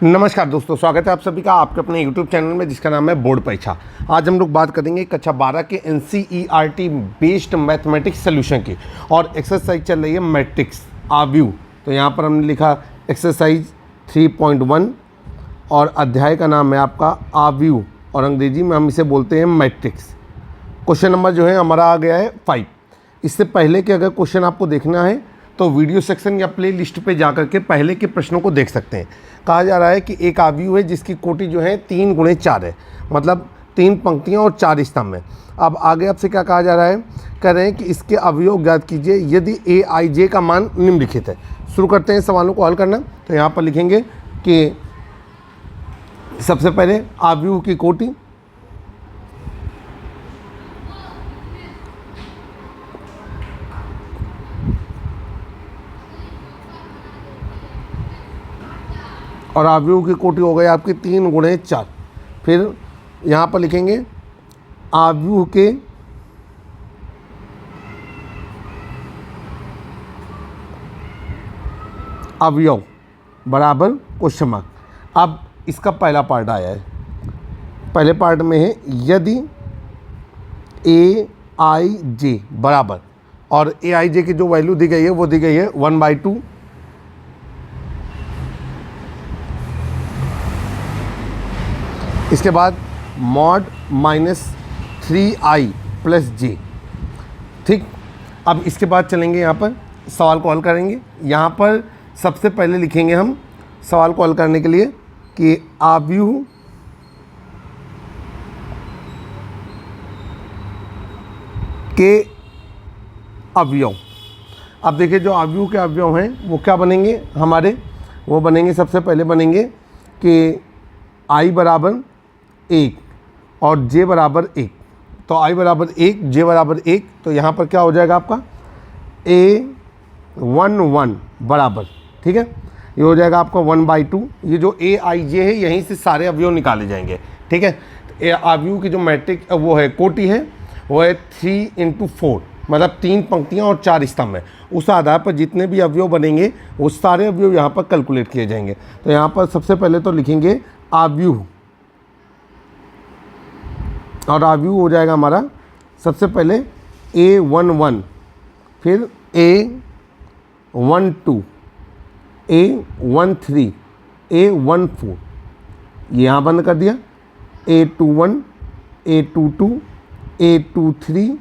नमस्कार दोस्तों, स्वागत है आप सभी का आपके अपने YouTube चैनल में जिसका नाम है बोर्ड परीक्षा। आज हम लोग बात करेंगे कक्षा 12 के NCERT बेस्ड मैथमेटिक्स सोल्यूशन की और एक्सरसाइज चल रही है मैट्रिक्स आव्यूह। तो यहाँ पर हमने लिखा एक्सरसाइज 3.1 और अध्याय का नाम है आपका आव्यूह और अंग्रेजी में हम इसे बोलते हैं मैट्रिक्स। क्वेश्चन नंबर जो है हमारा आ गया है 5। इससे पहले कि अगर क्वेश्चन आपको देखना है तो वीडियो सेक्शन या प्ले लिस्ट पर जा करके पहले के प्रश्नों को देख सकते हैं। कहा जा रहा है कि एक आव्यूह है जिसकी कोटि जो है 3 × 4 है, मतलब 3 पंक्तियां और 4 स्तंभ है। अब आगे आपसे क्या कहा जा रहा है, कह रहे हैं कि इसके अवयव ज्ञात कीजिए यदि Aij का मान निम्नलिखित है। शुरू करते हैं सवालों को हल करना। तो यहाँ पर लिखेंगे कि सबसे पहले आव्यूह की कोटि, और आव्यूह की कोटि हो गई आपकी 3 × 4। फिर यहाँ पर लिखेंगे आव्यूह के अवयव बराबर क्वेश्चन मार्क। अब इसका पहला पार्ट आया है। पहले पार्ट में है यदि Aij बराबर, और Aij की जो वैल्यू दी गई है वो दी गई है 1/2 इसके बाद मॉड -3i + j। ठीक, अब इसके बाद चलेंगे यहाँ पर सवाल को हल करेंगे। यहाँ पर सबसे पहले लिखेंगे हम सवाल को हल करने के लिए कि आव्यूह के अवयव। अब देखिए जो आव्यूह के अवयव हैं वो क्या बनेंगे हमारे, वो बनेंगे सबसे पहले बनेंगे कि i बराबर 1 और j बराबर 1। तो i बराबर 1 j बराबर 1, तो यहाँ पर क्या हो जाएगा आपका A11 बराबर, ठीक है, ये हो जाएगा आपका 1/2। ये जो Aij है यहीं से सारे अवयव निकाले जाएंगे, ठीक है। तो आव्यूह की जो मैट्रिक्स वो है कोटि है वो है 3 × 4, मतलब 3 पंक्तियाँ और 4 स्तंभ है। उस आधार पर जितने भी अवयव बनेंगे वो सारे अवयव यहाँ पर कैलकुलेट किए जाएंगे। तो यहाँ पर सबसे पहले तो लिखेंगे आव्यूह, और आव्यूह हो जाएगा हमारा सबसे पहले A11, फिर A12, A13, A14, ये यहाँ बंद कर दिया, A21, A22, A23,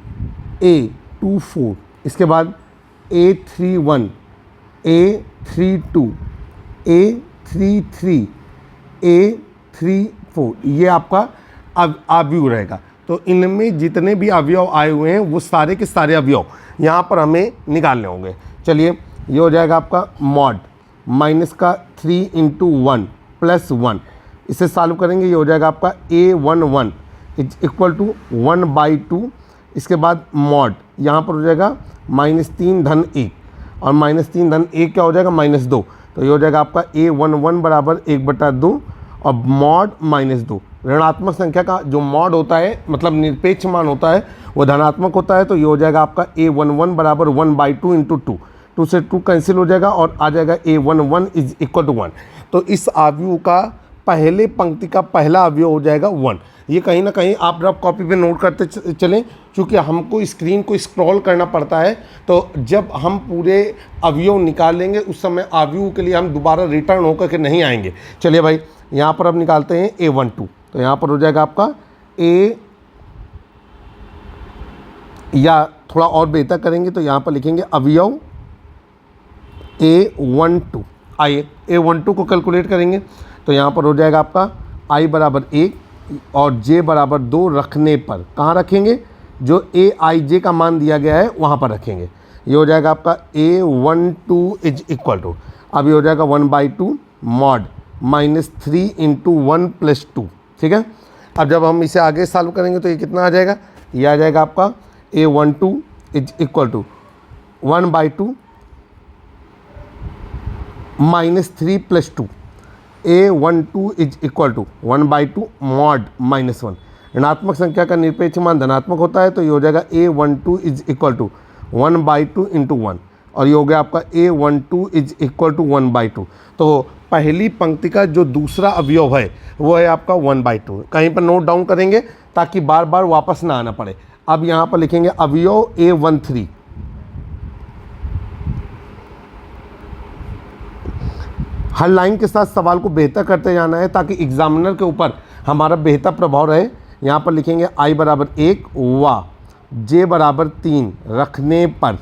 A24, इसके बाद A31, A32, A33, A34, ये आपका आव्यूह रहेगा। तो इनमें जितने भी अवयव आए हुए हैं वो सारे के सारे अवयव यहाँ पर हमें निकालने होंगे। चलिए, ये हो जाएगा आपका मॉड -3 × 1 + 1, इसे सॉल्व करेंगे। ये हो जाएगा आपका A11 = 1/2। इसके बाद मॉड यहाँ पर हो जाएगा -3 धन 1, और -3 धन 1 क्या हो जाएगा -2। तो ये हो जाएगा आपका A11 बराबर 1/2 और मॉड -2। ऋणात्मक संख्या का जो मॉड होता है, मतलब निरपेक्ष मान होता है, वो धनात्मक होता है। तो ये हो जाएगा आपका A11 बराबर 1/2 × 2, 2 से 2 कैंसिल हो जाएगा और आ जाएगा A11 = 1। तो इस आव्यूह का पहले पंक्ति का पहला अवयव हो जाएगा 1। ये कहीं ना कहीं आप रफ कॉपी पे नोट करते चलें, क्योंकि हमको स्क्रीन को स्क्रॉल करना पड़ता है। तो जब हम पूरे अवयव निकालेंगे उस समय आव्यूह के लिए हम दोबारा रिटर्न होकर के नहीं आएंगे। चलिए भाई, यहाँ पर अब निकालते हैं A12। तो यहाँ पर हो जाएगा आपका A, या थोड़ा और बेहतर करेंगे तो यहाँ पर लिखेंगे अवयव A12। आइए A12 को कैलकुलेट करेंगे। तो यहाँ पर हो जाएगा आपका i बराबर 1 और j बराबर 2 रखने पर कहाँ रखेंगे, जो Aij का मान दिया गया है वहाँ पर रखेंगे। ये हो जाएगा आपका A12 = अब ये हो जाएगा 1/2 मॉड -3 × 1 + 2, ठीक है। अब जब हम इसे आगे सॉल्व करेंगे तो ये कितना आ जाएगा, ये आ जाएगा आपका A12 = 1/2 -3 + 2। A12 = 1/2 mod -1। ऋणात्मक संख्या का निरपेक्ष मान धनात्मक होता है, तो ये हो जाएगा A12 = 1/2 × 1। और ये हो गया आपका A12 इज इक्वल टू 1/2। तो पहली पंक्ति का जो दूसरा अवयव है वो है आपका 1/2। कहीं पर नोट डाउन करेंगे ताकि बार बार वापस ना आना पड़े। अब यहाँ पर लिखेंगे अवयव A13। हर लाइन के साथ सवाल को बेहतर करते जाना है ताकि एग्जामिनर के ऊपर हमारा बेहतर प्रभाव रहे। यहाँ पर लिखेंगे I बराबर 1 व J बराबर 3 रखने पर,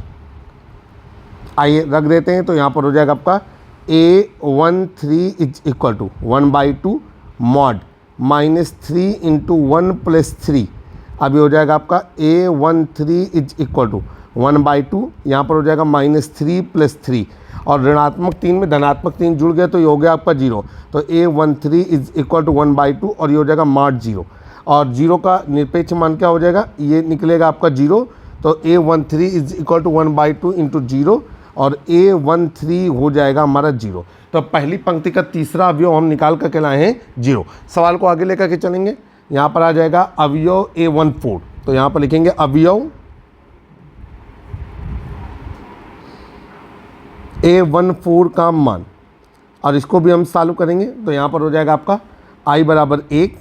आइए रख देते हैं। तो यहाँ पर हो जाएगा आपका A13 is equal to 1/2 mod -3 into 1 + 3। अभी हो जाएगा आपका A13 इज इक्वल टू 1/2, यहाँ पर हो जाएगा -3 + 3 और ऋणात्मक 3 में धनात्मक 3 जुड़ गया तो ये हो गया आपका 0। तो A13 इज इक्वल टू 1/2 और ये हो जाएगा मॉड 0 और 0 का निरपेक्ष मान क्या हो जाएगा, ये निकलेगा आपका 0। तो A13 is equal to 1/2 into 0 और A13 हो जाएगा हमारा 0। तो पहली पंक्ति का तीसरा अवयव हम निकाल करके लाए हैं 0। सवाल को आगे लेकर के चलेंगे। यहाँ पर आ जाएगा अवयव A14। तो यहाँ पर लिखेंगे अवयव A14 का मान और इसको भी हम चालू करेंगे। तो यहाँ पर हो जाएगा आपका I बराबर 1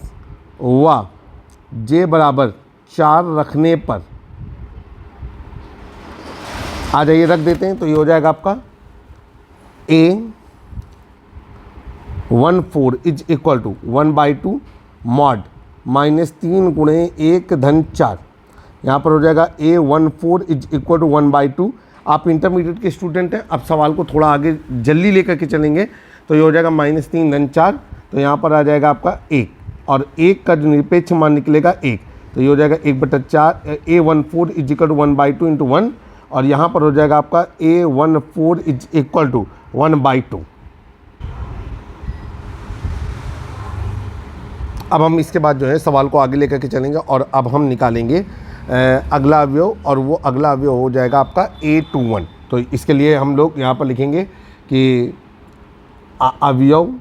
व J बराबर 4 रखने पर, आ जाइए रख देते हैं। तो ये हो जाएगा आपका A14 is equal to 1/2 mod -3 गुणे 1 धन 4। यहाँ पर हो जाएगा A14 इज इक्वल टू 1/2। आप इंटरमीडिएट के स्टूडेंट हैं, अब सवाल को थोड़ा आगे जल्दी लेकर के चलेंगे। तो ये हो जाएगा -3 धन 4। तो यहाँ पर आ जाएगा आपका 1 और 1 का जो निरपेक्ष मान निकलेगा 1। तो ये हो जाएगा 1/4 A14 is equal to 1/2 into 1 और यहाँ पर हो जाएगा आपका A14 इज इक्वल टू 1/2। अब हम इसके बाद जो है सवाल को आगे लेकर के चलेंगे और अब हम निकालेंगे अगला अवयव और वो अगला अवयव हो जाएगा आपका A21। तो इसके लिए हम लोग यहाँ पर लिखेंगे कि अवयव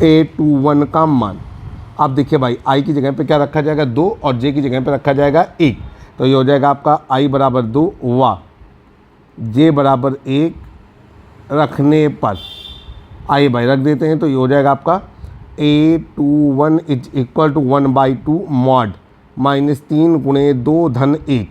A21 का मान। आप देखिए भाई I की जगह पे क्या रखा जाएगा 2 और J की जगह पे रखा जाएगा 1। तो ये हो जाएगा आपका I बराबर 2 व J बराबर 1 रखने पर, आइए भाई रख देते हैं। तो ये हो जाएगा आपका A21 is equal to 1/2 mod -3 गुणे 2 धन 1।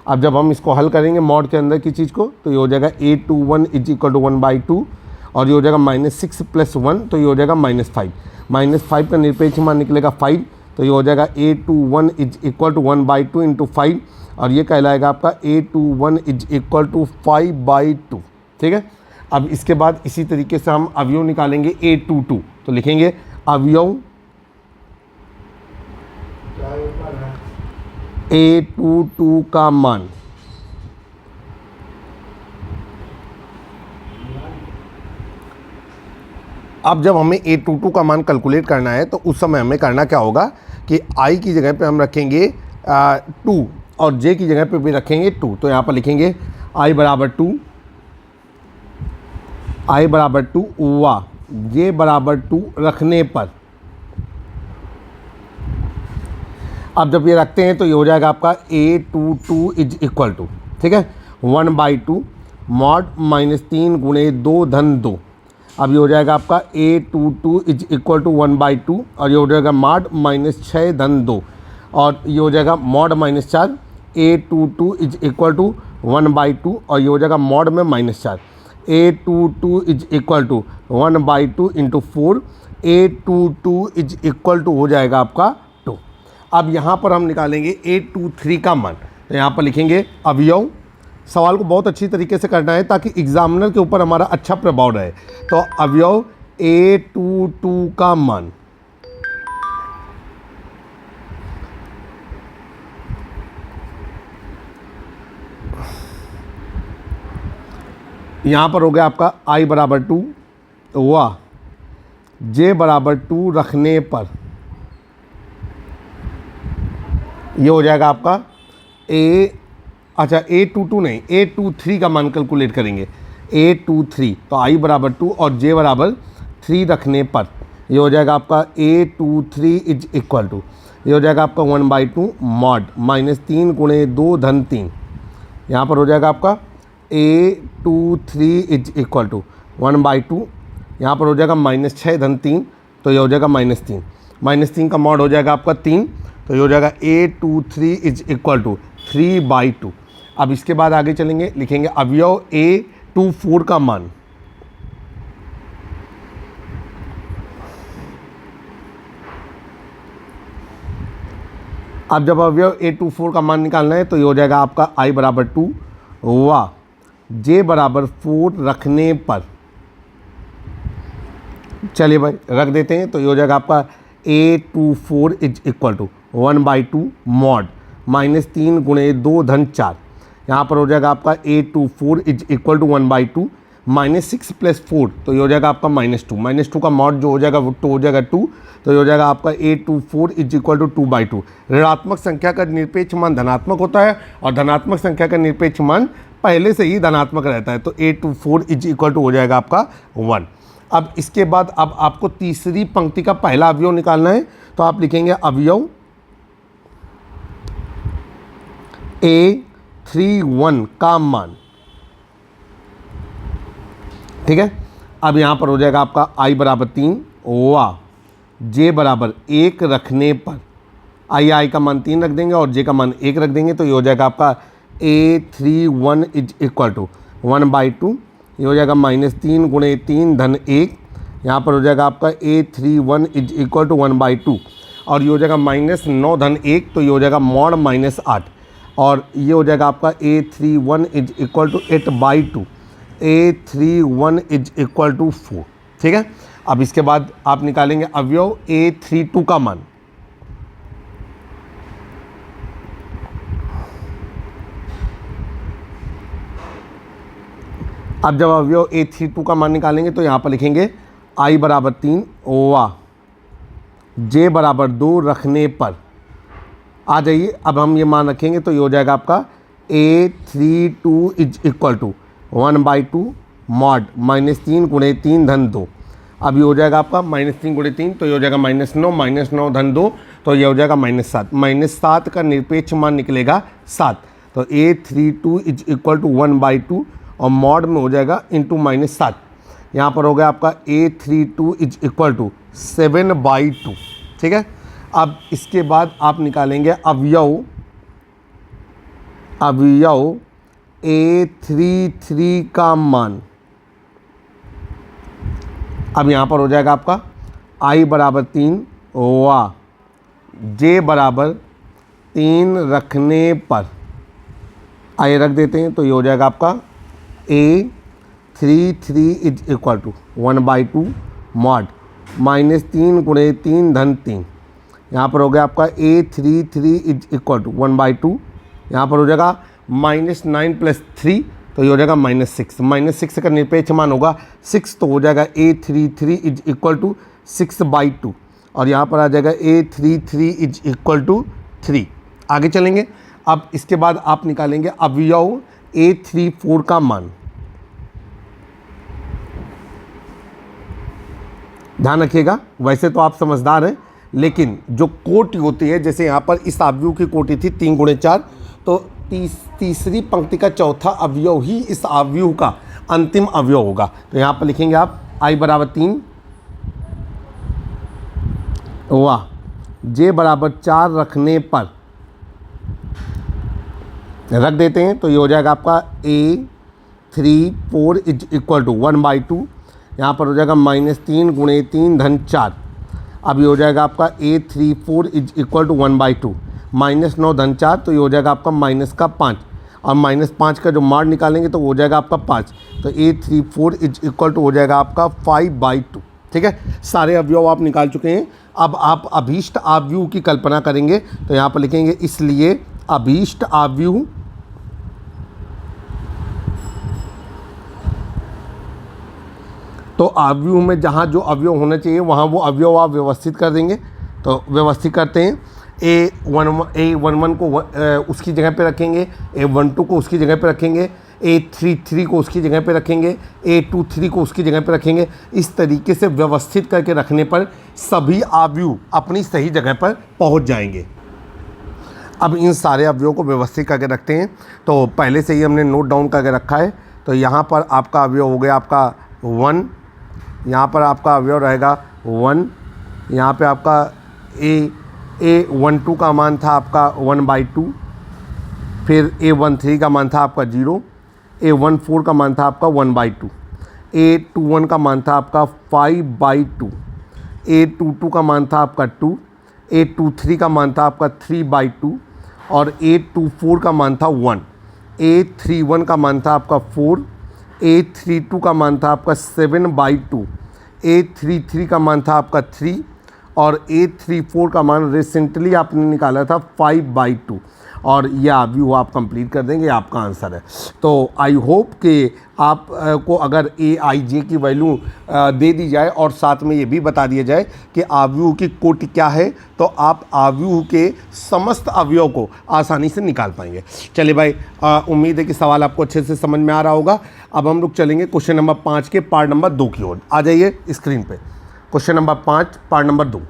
अब जब हम इसको हल करेंगे मॉड के अंदर की चीज़ को तो ये हो जाएगा A21 इज इक्वल टू 1/2 और ये हो जाएगा -6 + 1। तो ये हो जाएगा -5। -5 का निरपेक्ष मान निकलेगा 5। तो ये हो जाएगा A21 is equal to 1/2 into 5 और ये कहलाएगा आपका A21 इज इक्वल टू 5/2। ठीक है। अब इसके बाद इसी तरीके से हम अवयव निकालेंगे A22। तो लिखेंगे अवयव A22 का मान। अब जब हमें A22 का मान कैलकुलेट करना है तो उस समय हमें करना क्या होगा कि I की जगह पे हम रखेंगे 2 और J की जगह पे भी रखेंगे 2। तो यहाँ पर लिखेंगे I बराबर 2 व J बराबर 2 रखने पर। अब जब ये रखते हैं तो ये हो जाएगा आपका A22 इज इक्वल टू, ठीक है, 1/2 मॉड -3 गुणे 2 धन 2। अब ये हो जाएगा आपका A22 इज इक्वल टू 1/2 और ये हो जाएगा मॉड -6 धन 2 और ये हो जाएगा mod -4। A22 is equal to 1/2 और ये हो जाएगा मॉड में -4। A22 is equal to 1/2 into 4। A22 is equal to हो जाएगा आपका 2। अब यहाँ पर हम निकालेंगे A23 का मान। तो यहाँ पर लिखेंगे अवयव। सवाल को बहुत अच्छी तरीके से करना है ताकि एग्जामिनर के ऊपर हमारा अच्छा प्रभाव रहे। तो अवयव A22 का मान। यहाँ पर हो गया आपका I बराबर 2 व J बराबर 2 रखने पर ये हो जाएगा आपका A22 नहीं, A23 का मान कैलकुलेट करेंगे। A23 तो I बराबर 2 और J बराबर 3 रखने पर ये हो जाएगा आपका A23 इज इक्वल टू ये हो जाएगा आपका 1/2 मॉड -3 गुणे 2 धन 3। यहाँ पर हो जाएगा आपका A23 इज इक्वल टू 1/2, यहाँ पर हो जाएगा -6 धन 3, तो ये हो जाएगा -3। -3 का मॉड हो जाएगा आपका 3, तो ये हो जाएगा A23 इज इक्वल टू 3/2। अब इसके बाद आगे चलेंगे, लिखेंगे अवयव A24 का मान। अब जब अवयव A24 का मान निकालना है तो ये हो जाएगा आपका I बराबर 2 व J बराबर 4 रखने पर, चलिए भाई रख देते हैं, तो ये हो जाएगा आपका A24 is equal to 1/2 mod -3 गुणे 2 धन 4। यहाँ पर हो जाएगा आपका A24 इज इक्वल टू 1/2 -6 + 4, तो ये हो जाएगा आपका -2। -2 का मॉड जो हो जाएगा वो 2 हो जाएगा 2, तो ये हो जाएगा आपका A24 इज इक्वल टू 2/2। ऋणात्मक संख्या का निरपेक्ष मान धनात्मक होता है और धनात्मक संख्या का निरपेक्ष मान पहले से ही धनात्मक रहता है, तो A24 इज इक्वल टू हो जाएगा आपका 1। अब इसके बाद अब आपको तीसरी पंक्ति का पहला अवयव निकालना है, तो आप लिखेंगे अवयव A31 का मान, ठीक है। अब यहाँ पर हो जाएगा आपका I बराबर 3 व J बराबर 1 रखने पर, I का मान 3 रख देंगे और J का मान 1 रख देंगे, तो ये हो जाएगा आपका A31 इज इक्वल टू 1/2, ये हो जाएगा -3 गुणे 3 धन 1। यहाँ पर हो जाएगा आपका A31 इज इक्वल टू 1/2 और ये हो जाएगा -9 धन 1, तो ये हो जाएगा मॉड -8 और ये हो जाएगा आपका A31 is equal to 8/2, A31 is equal to 4, ठीक है। अब इसके बाद आप निकालेंगे अवयव A32 का मान। अब जब अवयव A32 का मान निकालेंगे तो यहाँ पर लिखेंगे I बराबर 3 व J बराबर 2 रखने पर, आ जाइए अब हम ये मान रखेंगे तो ये हो जाएगा आपका A32 is equal to 1/2 mod -3 गुणे 3 धन 2। अब ये हो जाएगा आपका -3 गुणे 3, तो ये हो जाएगा -9 धन 2, तो ये हो जाएगा -7। -7 का निरपेक्ष मान निकलेगा 7, तो A32 इज इक्वल टू 1/2 और मॉड में हो जाएगा इंटू -7। यहाँ पर हो गया आपका A32 इज इक्वल टू 7/2, ठीक है। अब इसके बाद आप निकालेंगे अवयव A33 का मान। अब यहाँ पर हो जाएगा आपका I बराबर 3 व J बराबर 3 रखने पर, I रख देते हैं, तो ये हो जाएगा आपका A33 is equal to 1/2 mod -3 गुणे 3 धन 3। यहाँ पर हो गया आपका A33 इज इक्वल टू 1/2, यहाँ पर हो जाएगा -9 + 3, तो ये हो जाएगा -6। -6 का निरपेक्ष मान होगा 6, तो हो जाएगा A33 इज इक्वल टू 6/2 और यहाँ पर आ जाएगा A33 इज इक्वल टू 3। आगे चलेंगे, अब इसके बाद आप निकालेंगे अवयव A34 का मान। ध्यान रखिएगा, वैसे तो आप समझदार हैं, लेकिन जो कोटि होती है, जैसे यहाँ पर इस अवयव की कोटि थी 3 × 4, तो तीसरी पंक्ति का चौथा अवयव ही इस अवयव का अंतिम अवयव होगा। तो यहाँ पर लिखेंगे आप I बराबर 3 व J बराबर 4 रखने पर, रख देते हैं, तो ये हो जाएगा आपका A34 इज इक्वल टू 1/2, यहाँ पर हो जाएगा -3 गुणे 3 धन 4। अब ये हो जाएगा आपका A34 इज इक्वल टू 1/2 -9 धन 4, तो ये हो जाएगा आपका -5 और -5 का जो मार निकालेंगे तो हो जाएगा आपका 5, तो A34 इज इक्वल टू हो जाएगा आपका 5/2, ठीक है। सारे अवयव आप निकाल चुके हैं। अब आप अभीष्ट अवयव की कल्पना करेंगे, तो यहाँ पर लिखेंगे इसलिए अभीष्ट अवयव तो अवयव में जहाँ जो अवयव होना चाहिए वहाँ वो अवयव आप व्यवस्थित कर देंगे। तो व्यवस्थित करते हैं, A11 को उसकी जगह पे रखेंगे, A12 को उसकी जगह पे रखेंगे, A33 को उसकी जगह पे रखेंगे, A23 को उसकी जगह पे रखेंगे। इस तरीके से व्यवस्थित करके रखने पर सभी अवयव अपनी सही जगह पर पहुंच जाएंगे। अब इन सारे अवयवों को व्यवस्थित करके रखते हैं। तो पहले से ही हमने नोट डाउन करके रखा है। तो यहाँ पर आपका अवयव हो गया आपका 1, यहाँ पर आपका अवयव रहेगा 1, यहाँ पे आपका A12 का मान था आपका 1/2, फिर A13 का मान था आपका 0, A14 का मान था आपका 1/2, A21 का मान था आपका 5/2, A22 का मान था आपका 2, A23 का मान था आपका 3/2 और A24 का मान था 1, A31 का मान था आपका 4, A32 का मान था आपका 7/2, A33 का मान था आपका 3 और A34 का मान रिसेंटली आपने निकाला था 5/2 और यह अवयव आप कंप्लीट कर देंगे, आपका आंसर है। तो आई होप कि आप को अगर AIJ की वैल्यू दे दी जाए और साथ में ये भी बता दिया जाए कि अवयव की कोटि क्या है, तो आप अवयव के समस्त अवयव को आसानी से निकाल पाएंगे। चलिए भाई, उम्मीद है कि सवाल आपको अच्छे से समझ में आ रहा होगा। अब हम लोग चलेंगे क्वेश्चन नंबर 5 के पार्ट नंबर 2 की ओर। आ जाइए स्क्रीन पे, क्वेश्चन नंबर 5 पार्ट नंबर 2।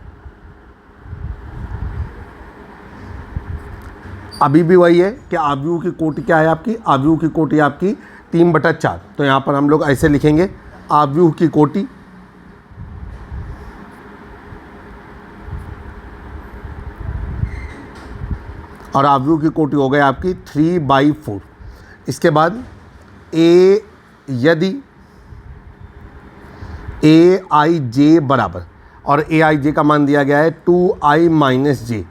अभी भी वही है कि अवयव की कोटि क्या है आपकी, अवयव की कोटि आपकी 3/4। तो यहाँ पर हम लोग ऐसे लिखेंगे अवयव की कोटि और अवयव की कोटि हो गई आपकी 3/4। इसके बाद यदि AIJ बराबर, और AIJ का मान दिया गया है 2I - j,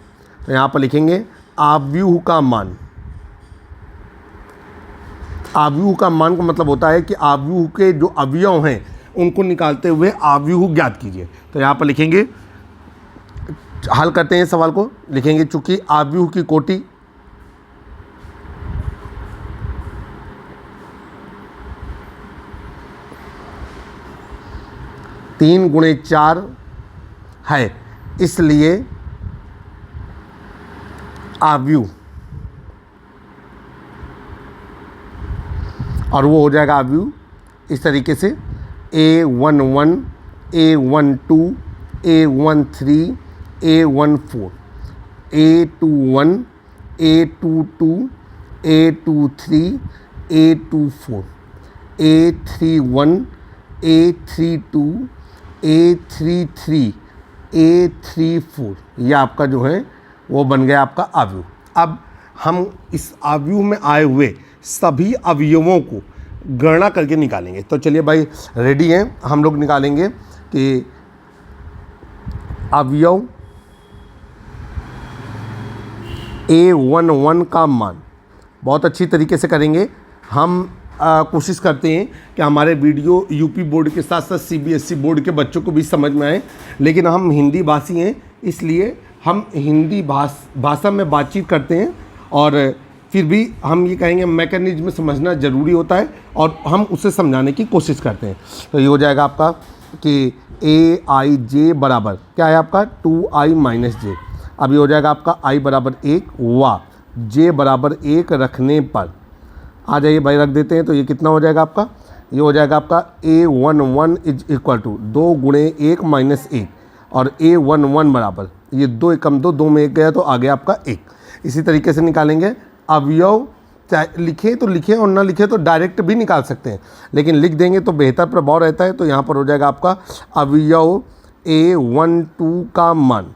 तो यहाँ पर लिखेंगे अवयव का मान। अवयव का मान का मतलब होता है कि अवयव के जो अवयव हैं उनको निकालते हुए अवयव ज्ञात कीजिए। तो यहाँ पर लिखेंगे, हल करते हैं सवाल को, लिखेंगे चूंकि अवयव की कोटि तीन गुणे 4 है, इसलिए अवयव, और वो हो जाएगा अवयव इस तरीके से A11, A12, A13, A14, A21, A22, A23, A24, A31, A32, A33, A34, ये आपका जो है वो बन गया आपका अवयव। अब हम इस अवयव में आए हुए सभी अवयवों को गणना करके निकालेंगे। तो चलिए भाई, रेडी हैं, हम लोग निकालेंगे कि अवयव A11 का मान। बहुत अच्छी तरीके से करेंगे हम। कोशिश करते हैं कि हमारे वीडियो यूपी बोर्ड के साथ साथ CBSE बोर्ड के बच्चों को भी समझ में आए, लेकिन हम हिंदी भाषी हैं, इसलिए हम हिंदी भाषा में बातचीत करते हैं और फिर भी हम ये कहेंगे मैकेनिज्म समझना ज़रूरी होता है और हम उसे समझाने की कोशिश करते हैं। तो ये हो जाएगा आपका कि AIJ बराबर क्या है आपका 2I - j। अब ये हो जाएगा आपका I बराबर 1 व J बराबर 1 रखने पर, आ जाइए भाई रख देते हैं। तो ये कितना हो जाएगा आपका, ये हो जाएगा आपका A11 = 2 गुणे 1 - 1 और A11 बराबर, ये 2 एकम 2, 2 में 1 गया तो आ गया आपका 1। इसी तरीके से निकालेंगे अवयव, चाहे लिखें तो लिखें और ना लिखें तो डायरेक्ट भी निकाल सकते हैं, लेकिन लिख देंगे तो बेहतर प्रभाव रहता है। तो यहाँ पर हो जाएगा आपका अवयव A12 का मान,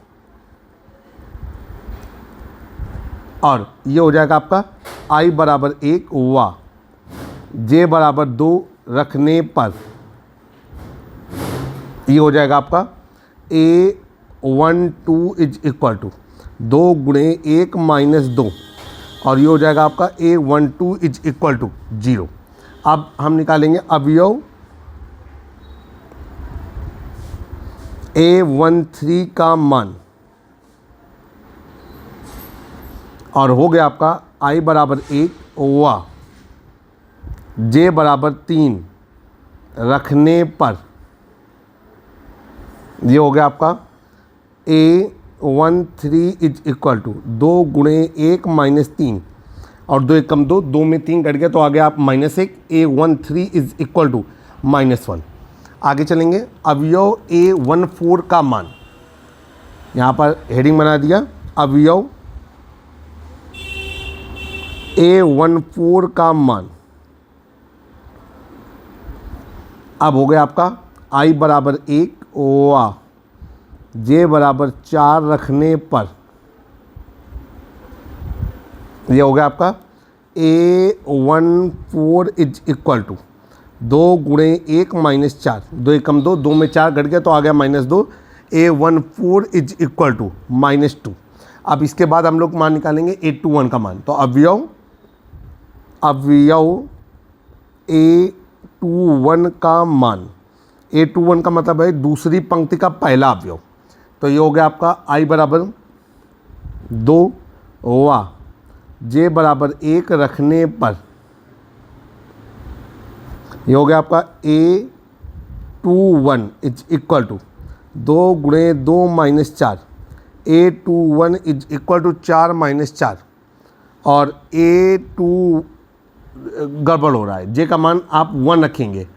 और ये हो जाएगा आपका I बराबर 1 व J बराबर 2 रखने पर, ये हो जाएगा आपका A12 = 2 गुणे 1 - 2 और ये हो जाएगा आपका A12 = 0। अब हम निकालेंगे अवयव A13 का मान, और हो गया आपका I बराबर 1 व J बराबर 3 रखने पर, ये हो गया आपका A13 = 2 गुणे 1 - 3 और 2 एक कम 2, 2 में 3 कट गया तो आ गया आप -1, A13 इज इक्वल टू -1। आगे चलेंगे, अवयव A14 का मान, यहाँ पर हेडिंग बना दिया, अवयव A14 का मान। अब हो गया आपका I बराबर 1 वा J बराबर 4 रखने पर, ये हो गया आपका A14 इज इक्वल टू 2 गुणे 1 माइनस 4, 2 एक कम 2, 2 में 4 घट गया तो आ गया -2, A14 इज इक्वल टू -2। अब इसके बाद हम लोग मान निकालेंगे A21 का मान। तो अवयव A21 का मान, A21 का मतलब है दूसरी पंक्ति का पहला अवयव। तो ये हो गया आपका I बराबर 2 वा J बराबर 1 रखने पर, ये हो गया आपका A21 इज इक्वल टू 2 गुणे 2 minus 4, A21 is equal to 4 minus 4, और A2 गड़बड़ हो रहा है, J का मान आप 1 रखेंगे।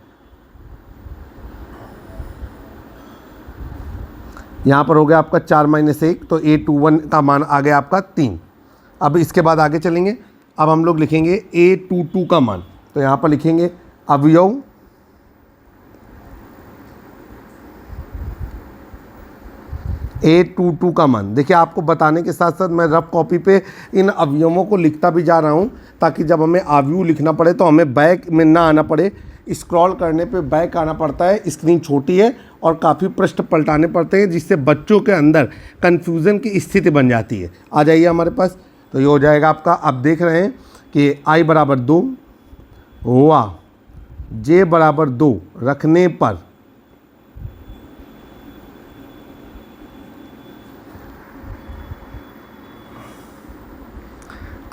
यहाँ पर हो गया आपका 4 माइनस 1, तो A21 का मान आ गया आपका 3। अब इसके बाद आगे चलेंगे, अब हम लोग लिखेंगे A22 का मान। तो यहाँ पर लिखेंगे अवयव A22 का मान। देखिए, आपको बताने के साथ साथ मैं रफ कॉपी पे इन अवयवों को लिखता भी जा रहा हूँ, ताकि जब हमें अवयव लिखना पड़े तो हमें बैक में ना आना पड़े। स्क्रॉल करने पे बैक आना पड़ता है, स्क्रीन छोटी है और काफ़ी पृष्ठ पलटाने पड़ते हैं, जिससे बच्चों के अंदर कन्फ्यूज़न की स्थिति बन जाती है। आ जाइए हमारे पास, तो ये हो जाएगा आपका, आप देख रहे हैं कि I बराबर 2 वा J बराबर 2 रखने पर,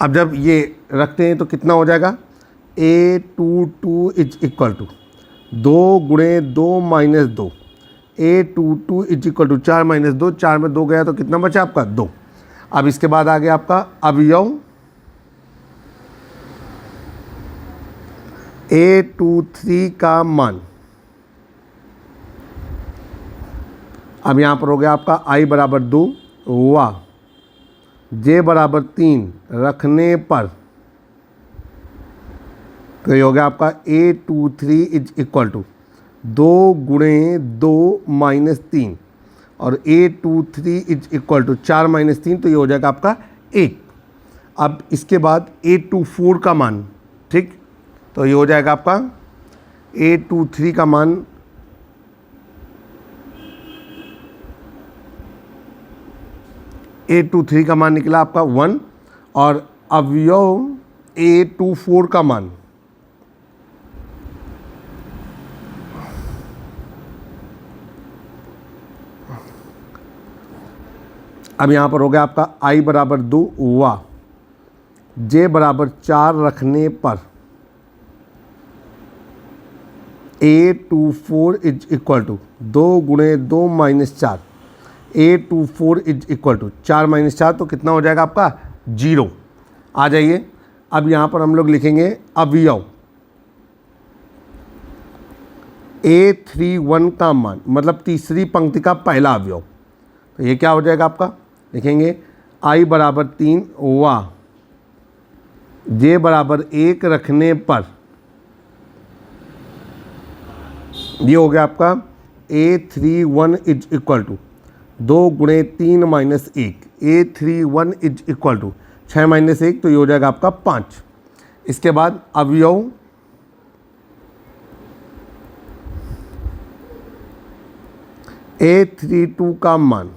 अब जब ये रखते हैं तो कितना हो जाएगा, A22 इज इक्वल टू 2 गुणे 2 minus 2, A22 is equal to 4 minus 2, 4 में 2 गया तो कितना बचा आपका 2। अब इसके बाद आ गया आपका अवयव A23 का मान। अब यहाँ पर हो गया आपका I बराबर 2 वा J बराबर 3 रखने पर, तो ये हो गया आपका A23 इज इक्वल टू 2 गुणे 2 माइनस 3, और A23 is equal to 4 minus 3, तो ये हो जाएगा आपका 1। अब इसके बाद A24 का मान, ठीक, तो ये हो जाएगा आपका A23 का मान, A23 का मान निकला आपका 1, और अवयव A24 का मान, अब यहाँ पर हो गया आपका I बराबर 2 वा J बराबर 4 रखने पर, A24 इज इक्वल टू 2 गुणे 2 minus 4, A24 is equal to 4 minus 4, तो कितना हो जाएगा आपका 0। आ जाइए, अब यहाँ पर हम लोग लिखेंगे अवयव A31 का मान, मतलब तीसरी पंक्ति का पहला अवयव। तो ये क्या हो जाएगा आपका, लिखेंगे I बराबर 3 वा J बराबर 1 रखने पर, ये हो गया आपका A31 इज इक्वल टू 2 गुणे 3 minus 1, A31 is equal to 6 minus 1, तो ये हो जाएगा आपका 5। इसके बाद अवयव A32 का मान,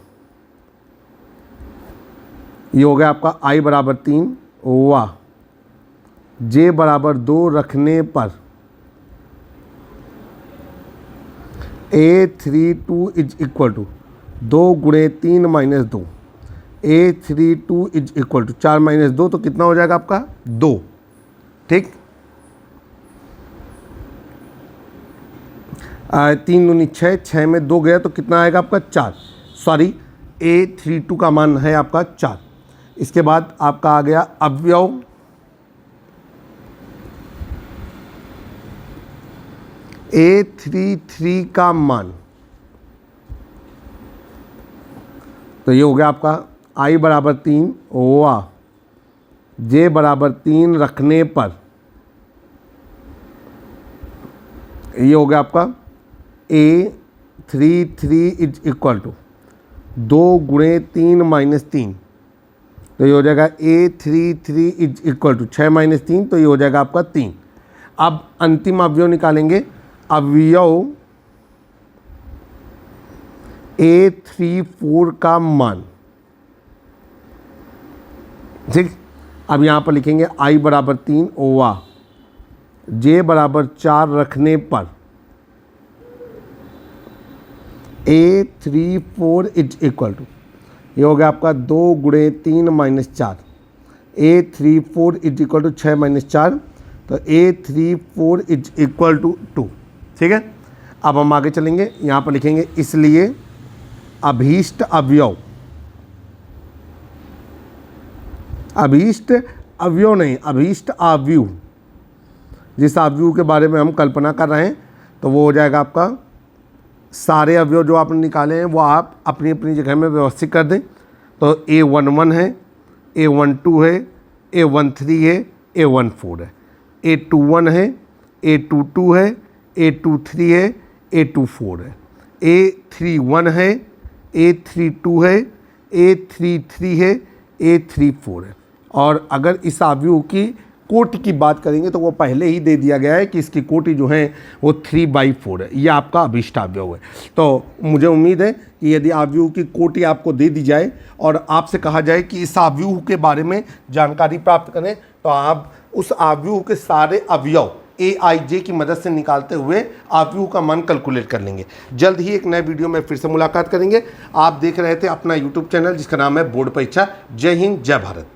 ये हो गया आपका I बराबर 3 वा J बराबर 2 रखने पर, A32 इज इक्वल टू 2 गुणे 3 minus 2, A32 is equal to 4 minus 2, तो कितना हो जाएगा आपका 2, ठीक। 3 दूनी 6, 6 में 2 गया तो कितना आएगा आपका 4, सॉरी A32 का मान है आपका 4। इसके बाद आपका आ गया अवयव A33 का मान, तो ये हो गया आपका I बराबर 3 वा J बराबर 3 रखने पर ये हो गया आपका A33 इज इक्वल टू 2 गुणे 3 माइनस 3, तो ये हो जाएगा A33 is equal to 6 minus 3, तो ये हो जाएगा आपका 3। अब अंतिम अवयव निकालेंगे। अवयव A34 का मान, ठीक। अब यहाँ पर लिखेंगे I बराबर 3 वा J बराबर 4 रखने पर A34 इज इक्वल टू, ये हो गया आपका 2 गुणे 3 minus 4, A34 is equal to 6 minus 4, तो A34 इज इक्वल टू 2, ठीक है। अब हम आगे चलेंगे, यहाँ पर लिखेंगे इसलिए अभीष्ट अवयव, अभीष्ट अवयव नहीं, अभीष्ट आव्यूह, जिस आव्यूह के बारे में हम कल्पना कर रहे हैं, तो वो हो जाएगा आपका सारे अवयव जो आपने निकाले हैं वो आप अपनी अपनी जगह में व्यवस्थित कर दें। तो A11 है, A12 है, A13 है, A14 है, A21 है, A22 है, A23 है, A24 है, A31 है, A32 है, A33 है, A34 है। और अगर इस आव्यूह की कोटि की बात करेंगे तो वो पहले ही दे दिया गया है कि इसकी कोटि जो है वो 3/4 है। ये आपका अभीष्ट अवयव है। तो मुझे उम्मीद है कि यदि आव्यूह की कोटि आपको दे दी जाए और आपसे कहा जाए कि इस आव्यूह के बारे में जानकारी प्राप्त करें, तो आप उस आव्यूह के सारे अवयव AIJ की मदद से निकालते हुए आव्यूह का मान कैलकुलेट कर लेंगे। जल्द ही एक नए वीडियो में फिर से मुलाकात करेंगे। आप देख रहे थे अपना YouTube चैनल जिसका नाम है बोर्ड परीक्षा। जय हिंद, जय भारत।